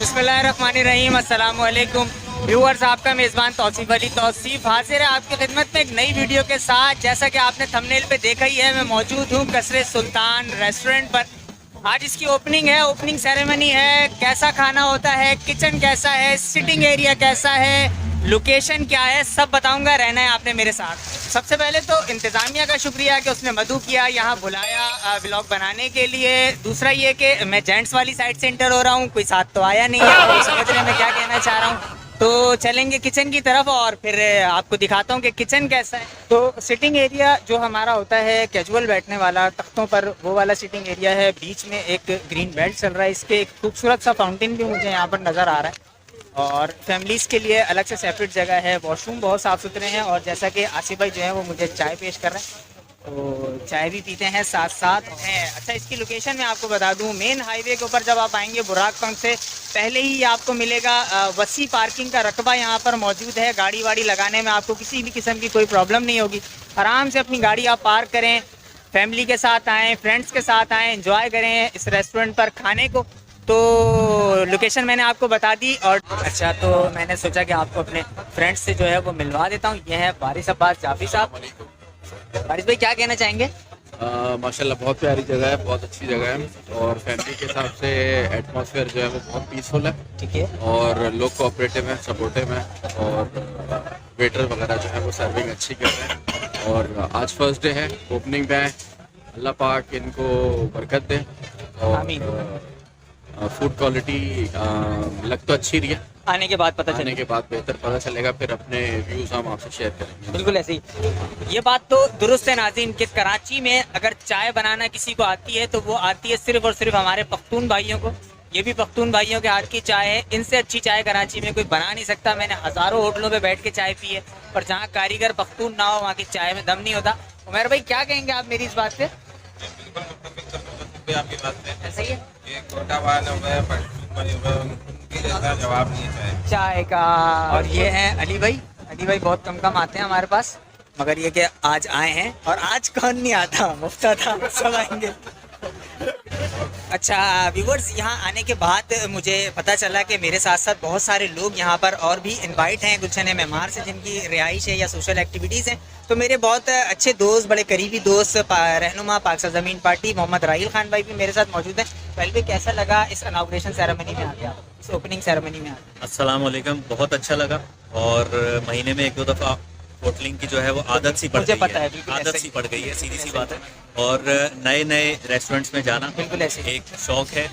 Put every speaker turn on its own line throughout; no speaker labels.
बिस्मिल्लाहिर्रहमानिर्रहीम, अस्सलाम वालेकुम व्यूअर्स। आपका मेज़बान तौसीफ अली तौसीफ हाजिर है आपकी खिदमत में एक नई वीडियो के साथ। जैसा कि आपने थंबनेल पे देखा ही है, मैं मौजूद हूँ कसरे सुल्तान रेस्टोरेंट पर। आज इसकी ओपनिंग है, ओपनिंग सेरेमनी है। कैसा खाना होता है, किचन कैसा है, सिटिंग एरिया कैसा है, लोकेशन क्या है, सब बताऊंगा। रहना है आपने मेरे साथ। सबसे पहले तो इंतज़ामिया का शुक्रिया कि उसने मदू किया, यहाँ बुलाया व्लॉग बनाने के लिए। दूसरा ये कि मैं जेंट्स वाली साइड से इंटर हो रहा हूँ, कोई साथ तो आया नहीं है, तो समझ रहे हैं मैं क्या कहना चाह रहा हूँ। तो चलेंगे किचन की तरफ और फिर आपको दिखाता हूँ कि किचन कैसा है। तो सिटिंग एरिया जो हमारा होता है कैजुअल बैठने वाला तख्तों पर, वो वाला सिटिंग एरिया है। बीच में एक ग्रीन बेल्ट चल रहा है, इसके एक खूबसूरत सा फाउंटेन भी मुझे यहाँ पर नज़र आ रहा है। और फैमिलीज़ के लिए अलग से सेपरेट जगह है। वॉशरूम बहुत साफ़ सुथरे हैं। और जैसा कि आसिफ भाई जो है वो मुझे चाय पेश कर रहे हैं, तो चाय भी पीते हैं साथ साथ हैं। अच्छा, इसकी लोकेशन मैं आपको बता दूं, मेन हाईवे के ऊपर जब आप आएंगे बुराक पंख से पहले ही आपको मिलेगा वसी पार्किंग का रकबा यहाँ पर मौजूद है। गाड़ी वाड़ी लगाने में आपको किसी भी किस्म की कोई प्रॉब्लम नहीं होगी। आराम से अपनी गाड़ी आप पार्क करें, फैमिली के साथ आएँ, फ्रेंड्स के साथ आएँ, एंजॉय करें इस रेस्टोरेंट पर खाने को। तो लोकेशन मैंने आपको बता दी। और अच्छा, तो मैंने सोचा कि आपको अपने फ्रेंड्स से जो है वो मिलवा देता हूँ। ये है वारिस अब्बास जाफी साहब। वारिस भाई क्या कहना चाहेंगे?
माशाल्लाह बहुत प्यारी जगह है, बहुत अच्छी जगह है। और फैमिली के हिसाब से एटमॉस्फेयर जो है वो बहुत पीसफुल है।
ठीक है।
और लोग कोऑपरेटिव हैं, सपोर्टिव हैं। और वेटर वगैरह जो है वो सर्विंग अच्छी कर रहे हैं। और आज फर्स्ट डे है, ओपनिंग पे है। अल्लाह पाक इनको बरकत दे। और फूड क्वालिटी लग तो अच्छी रही है,
आने के बाद पता
आने
चलेगा।
के बाद बेहतर पता चलेगा। फिर अपने व्यूज़ हम आपसे शेयर करेंगे।
बिल्कुल ऐसे ही। ये बात तो दुरुस्त है नाज़रीन कि कराची में अगर चाय बनाना किसी को आती है तो वो आती है सिर्फ और सिर्फ हमारे पख्तून भाइयों को। ये भी पख्तून भाइयों के हाथ की चाय है। इनसे अच्छी चाय कराची में कोई बना नहीं सकता। मैंने हज़ारों होटलों पे बैठ के चाय पी है, पर जहाँ कारीगर पख्तून ना हो वहाँ की चाय में दम नहीं होता। उमर भाई क्या कहेंगे आप मेरी इस बात पे?
आपकी बात में
ऐसा ही है
ये कोटा वाले हुए उनकी जैसा जवाब नहीं है
चाय का। और ये हैं अली भाई। अली भाई बहुत कम कम आते हैं हमारे पास, मगर ये कि आज आए हैं। और आज कौन नहीं आता, मुफ्त था, सब आएंगे। अच्छा व्यूवर्स, यहाँ आने के बाद मुझे पता चला कि मेरे साथ साथ बहुत सारे लोग यहाँ पर और भी इनवाइट हैं गुलशन मेमार से, जिनकी रिहाइश है या सोशल एक्टिविटीज़ हैं। तो मेरे बहुत अच्छे दोस्त, बड़े करीबी दोस्त, रहनुमा पाकिस्तान ज़मीन पार्टी मोहम्मद राहील खान भाई भी मेरे साथ मौजूद हैं। पहले भी कैसा लगा इस इनॉग्रेशन सेरेमनी में आके, आप इस ओपनिंग सेरेमनी में आके?
अस्सलाम वालेकुम, बहुत अच्छा लगा। और महीने में एक दो दफ़ा होटलिंग की जो है वो आदत सी पड़
मुझे
गई
पता है,
है,
बिल्कुल
आदत
ऐसे
सी
ही।
पड़ गई है, सीधी सी बात है। और नए नए रेस्टोरेंट्स में जाना
बिल्कुल ऐसे ही।
एक शौक है।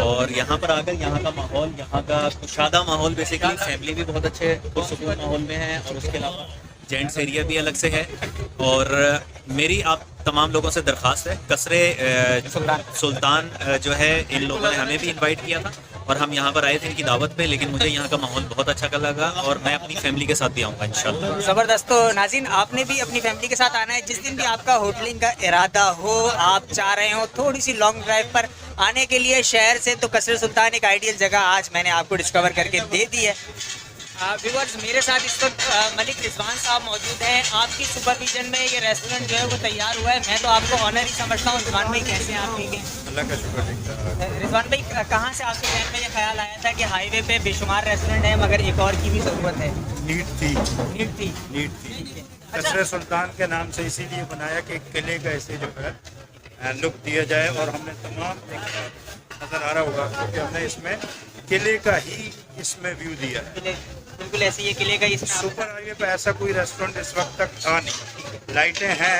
और यहाँ पर आकर यहाँ का माहौल, यहाँ का कुशादा माहौल, बेसिकली फैमिली भी बहुत अच्छे पुरसुकून माहौल में है। और उसके अलावा जेंट्स एरिया भी अलग से है। और मेरी आप तमाम लोगों से दरख्वास्त है, कसरे सुल्तान जो है, इन लोगों ने हमें भी इनवाइट किया था और हम यहाँ पर आए थे इनकी दावत पे। लेकिन मुझे यहाँ का माहौल बहुत अच्छा लगा और मैं अपनी फैमिली के साथ भी आऊँगा इंशाल्लाह।
ज़बरदस्त। तो नाज़रीन, आपने भी अपनी फैमिली के साथ आना है। जिस दिन भी आपका होटलिंग का इरादा हो, आप चाह रहे हो थोड़ी सी लॉन्ग ड्राइव पर आने के लिए शहर से, तो कसरे सुल्तान एक आइडियल जगह आज मैंने आपको डिस्कवर करके दे दी है। व्यूअर्स, मेरे साथ इस वक्त मलिक रिजवान साहब मौजूद हैं। आपकी सुपरविजन में ये रेस्टोरेंट जो है वो तैयार हुआ है। मैं तो आपको ऑनर ही समझता हूँ। रिजवान भाई कैसे हैं आप? ठीक हैं,
अल्लाह का शुक्र।
रिजवान भाई कहाँ से आपके जहन में ये ख्याल आया था कि हाईवे पे बेशुमार रेस्टोरेंट है मगर एक और की भी ज़रूरत है?
नीट थी
नीड थी।
नीट थी कसरे सुल्तान के नाम से इसीलिए बनाया कि किले का ऐसे जो है लुक दिया जाए। और हमने तमाम नज़र आ रहा होगा क्योंकि हमने इसमें किले का ही इसमें व्यू दिया है।
बिल्कुल ऐसे ये किले का इसमें
सुपर हाईवे पे ऐसा कोई रेस्टोरेंट इस वक्त तक था नहीं। लाइटें हैं,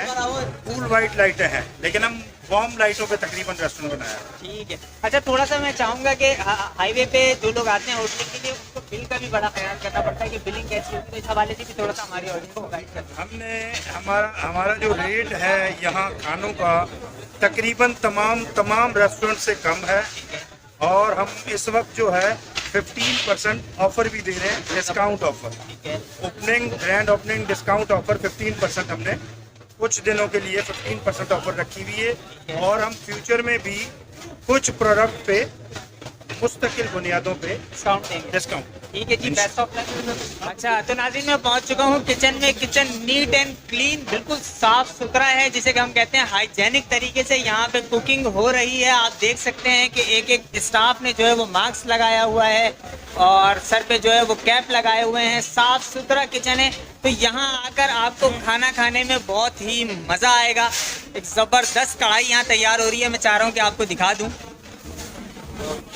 कूल वाइट लाइटें हैं, लेकिन हम वार्म लाइटों पे तकरीबन रेस्टोरेंट बनाया है।
ठीक है। अच्छा, थोड़ा सा मैं चाहूँगा कि हाईवे पे जो लोग आते हैं होटलिंग के लिए, उनको बिल का भी बड़ा ख्याल करना पड़ता है कि बिलिंग कैसी होगी। तो इस हवाले से भी थोड़ा सा हमारी ऑडियंस को गाइड करना।
हमने हमारा जो रेट है यहाँ खानों का तकरीबन तमाम रेस्टोरेंट से कम है। और हम इस वक्त जो है 15% ऑफर भी दे रहे हैं, discount offer. Opening grand opening discount offer 15% हमने कुछ दिनों के लिए 15% ऑफर रखी हुई है। और हम फ्यूचर में भी कुछ प्रोडक्ट पे मुस्तकिल बुनियादों पे
डिस्काउंट देंगे।
डिस्काउंट।
ठीक है जी, बेस्ट ऑफ लक। अच्छा तो नाज़रीन मैं पहुंच चुका हूं किचन में। किचन नीट एंड क्लीन, बिल्कुल साफ सुथरा है, जिसे कि हम कहते हैं हाइजेनिक तरीके से यहाँ पे कुकिंग हो रही है। आप देख सकते हैं कि एक एक स्टाफ ने जो है वो मास्क लगाया हुआ है और सर पे जो है वो कैप लगाए हुए हैं। साफ सुथरा किचन है, तो यहाँ आकर आपको खाना खाने में बहुत ही मज़ा आएगा। एक ज़बरदस्त कढ़ाई यहाँ तैयार हो रही है, मैं चाह रहा हूँ कि आपको दिखा दूँ।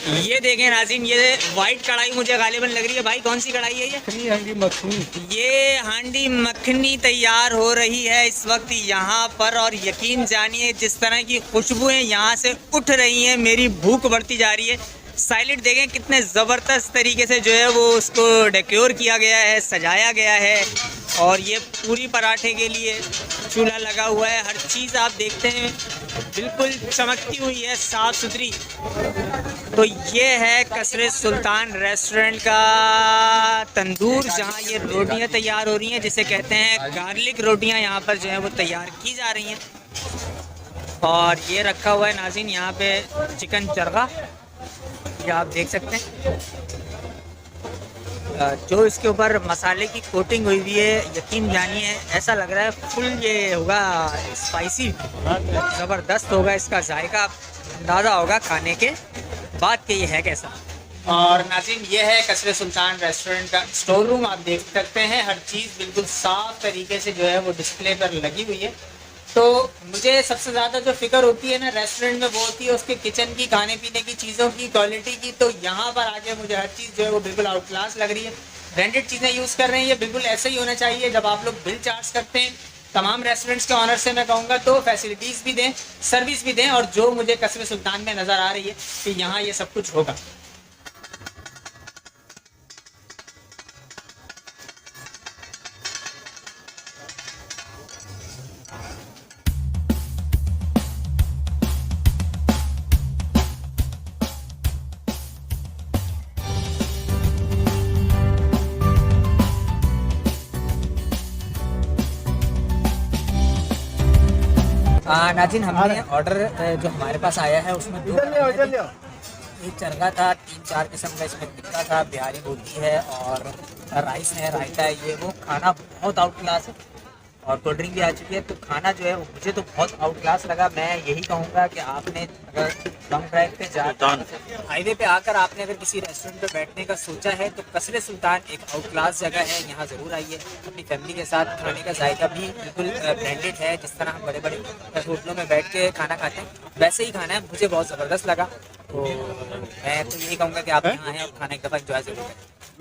ये देखें नाज़रीन, ये वाइट कढ़ाई मुझे गालिबन लग रही है। भाई कौन सी कढ़ाई है ये?
हांडी मखनी।
ये हांडी मखनी तैयार हो रही है इस वक्त यहाँ पर, और यकीन जानिए जिस तरह की खुशबुएं यहाँ से उठ रही हैं, मेरी भूख बढ़ती जा रही है। साइलेंट देखें कितने ज़बरदस्त तरीके से जो है वो उसको डेकोर किया गया है, सजाया गया है। और ये पूरी पराठे के लिए चूल्हा लगा हुआ है, हर चीज़ आप देखते हैं बिल्कुल चमकती हुई है, साफ़ सुथरी। तो ये है कसरे सुल्तान रेस्टोरेंट का तंदूर, जहाँ ये रोटियाँ तैयार हो रही हैं, जिसे कहते हैं गार्लिक रोटियाँ यहाँ पर जो है वो तैयार की जा रही हैं। और ये रखा हुआ है नाज़रीन यहाँ पे चिकन चरगा, ये आप देख सकते हैं। जो इसके ऊपर मसाले की कोटिंग हुई हुई है, यकीन जानिए ऐसा लग रहा है फुल ये होगा स्पाइसी, ज़बरदस्त होगा इसका जायका, अंदाज़ा होगा खाने के बाद कि ये है कैसा। और नाज़रीन ये है कसरे सुल्तान रेस्टोरेंट का स्टोर रूम, आप देख सकते हैं हर चीज़ बिल्कुल साफ़ तरीके से जो है वो डिस्प्ले पर लगी हुई है। तो मुझे सबसे ज़्यादा जो फिक्र होती है ना रेस्टोरेंट में, वो होती है उसके किचन की, खाने पीने की चीज़ों की क्वालिटी की। तो यहाँ पर आके मुझे हर चीज़ जो है वो बिल्कुल आउट क्लास लग रही है। ब्रांडेड चीज़ें यूज़ कर रहे हैं, ये बिल्कुल ऐसे ही होना चाहिए। जब आप लोग बिल चार्ज करते हैं, तमाम रेस्टोरेंट्स के ऑनर से मैं कहूँगा तो फैसिलिटीज़ भी दें, सर्विस भी दें, और जो मुझे कसरे सुल्तान में नज़र आ रही है कि यहाँ ये सब कुछ होगा। नाज़रीन हमने ऑर्डर जो हमारे पास आया है उसमें एक चरगा था, 3-4 किस्म का इसमें टिक्का था, बिहारी रोटी है और राइस है, रायता है। ये वो खाना बहुत आउट क्लास है और कोल्ड ड्रिंक भी आ चुकी है। तो खाना जो है वो मुझे तो बहुत आउट क्लास लगा। मैं यही कहूँगा कि आपने अगर लॉन्ग ड्राइव पे जाकर हाईवे पे आकर आपने अगर किसी रेस्टोरेंट पे बैठने का सोचा है तो कसरे सुल्तान एक आउट क्लास जगह है, यहाँ ज़रूर आइए। अपनी फैमिली के साथ खाने का जायका भी बिल्कुल ब्रांडेड है, जिस तरह हम बड़े बड़े होटलों में बैठ के खाना खाते हैं वैसे ही खाना है। मुझे बहुत ज़बरदस्त लगा, तो मैं तो यही कहूँगा कि आप यहाँ आएँ और खाना एक दफ़ा एंजॉय ज़रूर करें।